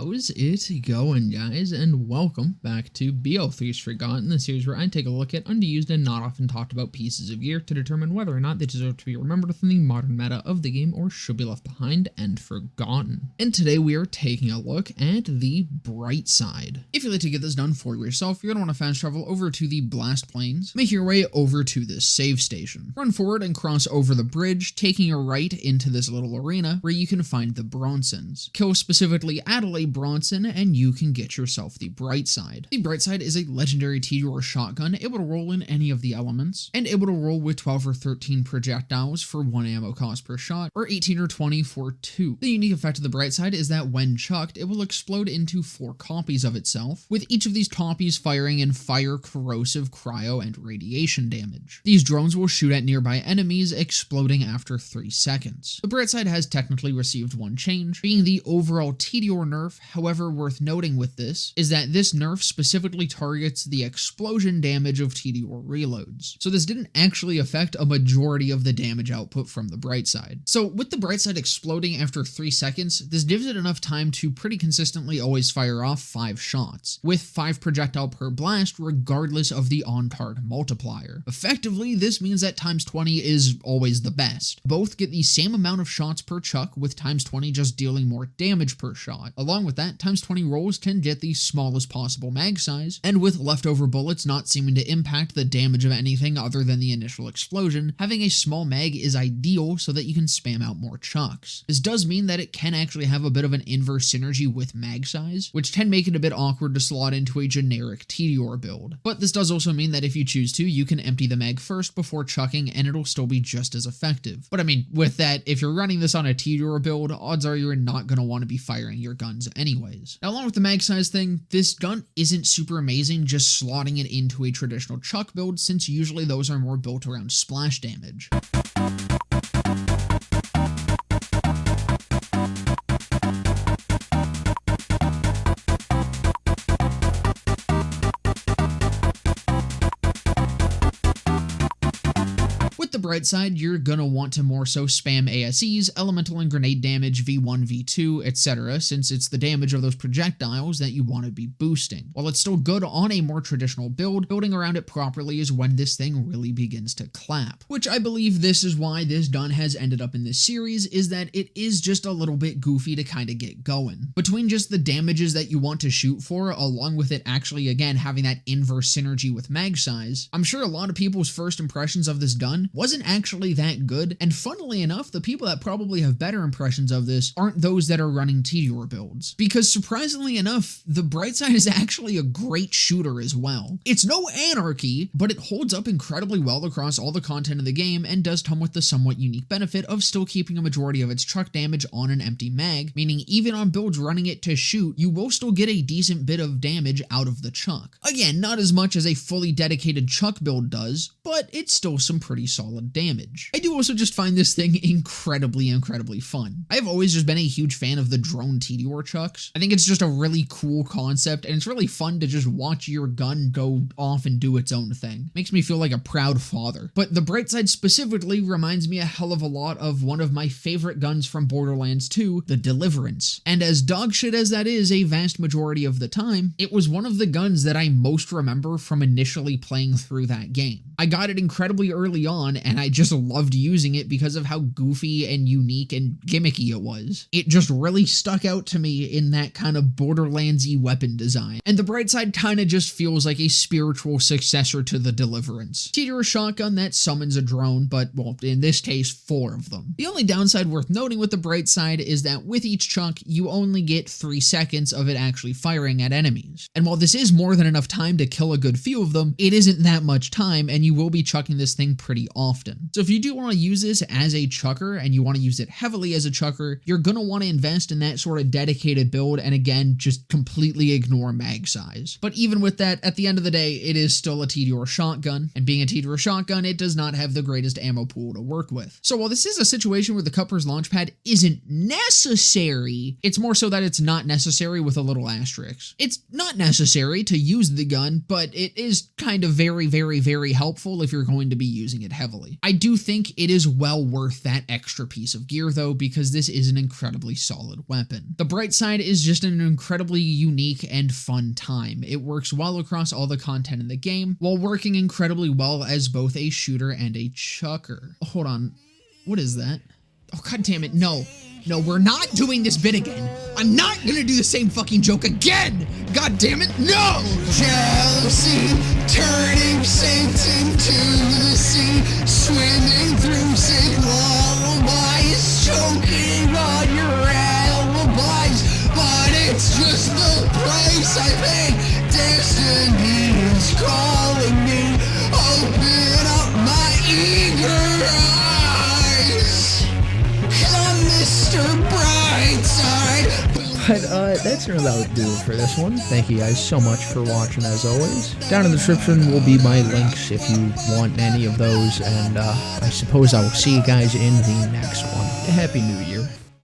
How's it going, guys, and welcome back to BL3's Forgotten, the series where I take a look at underused and not often talked about pieces of gear to determine whether or not they deserve to be remembered within the modern meta of the game or should be left behind and forgotten. And today we are taking a look at the Brightside. If you'd like to get this done for yourself, you're going to want to fast travel over to the Blast Plains, make your way over to this save station, run forward and cross over the bridge, taking a right into this little arena where you can find the Bronsons. Kill specifically Adelaide Bronson and you can get yourself the Brightside. The Brightside is a legendary Tediore shotgun able to roll in any of the elements and able to roll with 12 or 13 projectiles for 1 ammo cost per shot or 18 or 20 for 2. The unique effect of the Brightside is that when chucked, it will explode into 4 copies of itself, with each of these copies firing in fire, corrosive, cryo, and radiation damage. These drones will shoot at nearby enemies, exploding after 3 seconds. The Brightside has technically received one change, being the overall Tediore nerf. However, worth noting with this is that this nerf specifically targets the explosion damage of Tediore reloads, so this didn't actually affect a majority of the damage output from the Brightside. So with the Brightside exploding after 3 seconds, this gives it enough time to pretty consistently always fire off 5 shots, with 5 projectile per blast regardless of the on-target multiplier. Effectively, this means that times 20 is always the best. Both get the same amount of shots per chuck, with times 20 just dealing more damage per shot. Along with that, times 20 rolls can get the smallest possible mag size, and with leftover bullets not seeming to impact the damage of anything other than the initial explosion, having a small mag is ideal so that you can spam out more chucks. This does mean that it can actually have a bit of an inverse synergy with mag size, which can make it a bit awkward to slot into a generic Tediore build. But this does also mean that if you choose to, you can empty the mag first before chucking and it'll still be just as effective. But I mean, with that, if you're running this on a Tediore build, odds are you're not going to want to be firing your guns anyways. Now, along with the mag size thing, this gun isn't super amazing just slotting it into a traditional chuck build, since usually those are more built around splash damage. With the Brightside, you're gonna want to more so spam ASEs, elemental and grenade damage, V1, V2, etc., since it's the damage of those projectiles that you want to be boosting. While it's still good on a more traditional build, building around it properly is when this thing really begins to clap. Which I believe this is why this gun has ended up in this series, is that it is just a little bit goofy to kind of get going. Between just the damages that you want to shoot for, along with it actually, again, having that inverse synergy with mag size, I'm sure a lot of people's first impressions of this gun wasn't actually that good, and funnily enough, the people that probably have better impressions of this aren't those that are running Tediore builds, because surprisingly enough, the Brightside is actually a great shooter as well. It's no anarchy, but it holds up incredibly well across all the content of the game and does come with the somewhat unique benefit of still keeping a majority of its chuck damage on an empty mag, meaning even on builds running it to shoot, you will still get a decent bit of damage out of the chuck. Again, not as much as a fully dedicated chuck build does, but it's still some pretty solid damage. I do also just find this thing incredibly fun. I have always just been a huge fan of the drone Tediore chucks. I think it's just a really cool concept, and it's really fun to just watch your gun go off and do its own thing. Makes me feel like a proud father. But the Brightside specifically reminds me a hell of a lot of one of my favorite guns from Borderlands 2, the Deliverance. And as dogshit as that is a vast majority of the time, it was one of the guns that I most remember from initially playing through that game. I got it incredibly early on, and I just loved using it because of how goofy and unique and gimmicky it was. It just really stuck out to me in that kind of Borderlands-y weapon design. And the Brightside kind of just feels like a spiritual successor to the Deliverance. Tediore shotgun that summons a drone, but, well, in this case, 4 of them. The only downside worth noting with the Brightside is that with each chuck, you only get 3 seconds of it actually firing at enemies. And while this is more than enough time to kill a good few of them, it isn't that much time, and you will be chucking this thing pretty often. So if you do want to use this as a chucker and you want to use it heavily as a chucker, you're going to want to invest in that sort of dedicated build and again, just completely ignore mag size. But even with that, at the end of the day, it is still a Tediore shotgun, and being a Tediore shotgun, it does not have the greatest ammo pool to work with. So while this is a situation where the Cupper's launchpad isn't necessary, it's more so that it's not necessary with a little asterisk. It's not necessary to use the gun, but it is kind of very helpful if you're going to be using it heavily. honestly. I do think it is well worth that extra piece of gear though, because this is an incredibly solid weapon. The Brightside is just an incredibly unique and fun time. It works well across all the content in the game, while working incredibly well as both a shooter and a chucker. Hold on, what is that? Oh, god damn it, no. No, we're not doing this bit again. I'm not gonna do the same fucking joke again! God damn it, no! Jealousy, turning saints into the sea, swimming through sick lullabies, choking on your alibis, but it's just the price I pay. Destiny is calling me, open up my eager eyes. Come, Mr. Brightside. But that's gonna about do it for this one. Thank you guys so much for watching as always. Down in the description will be my links if you want any of those, and I suppose I will see you guys in the next one. Happy New Year.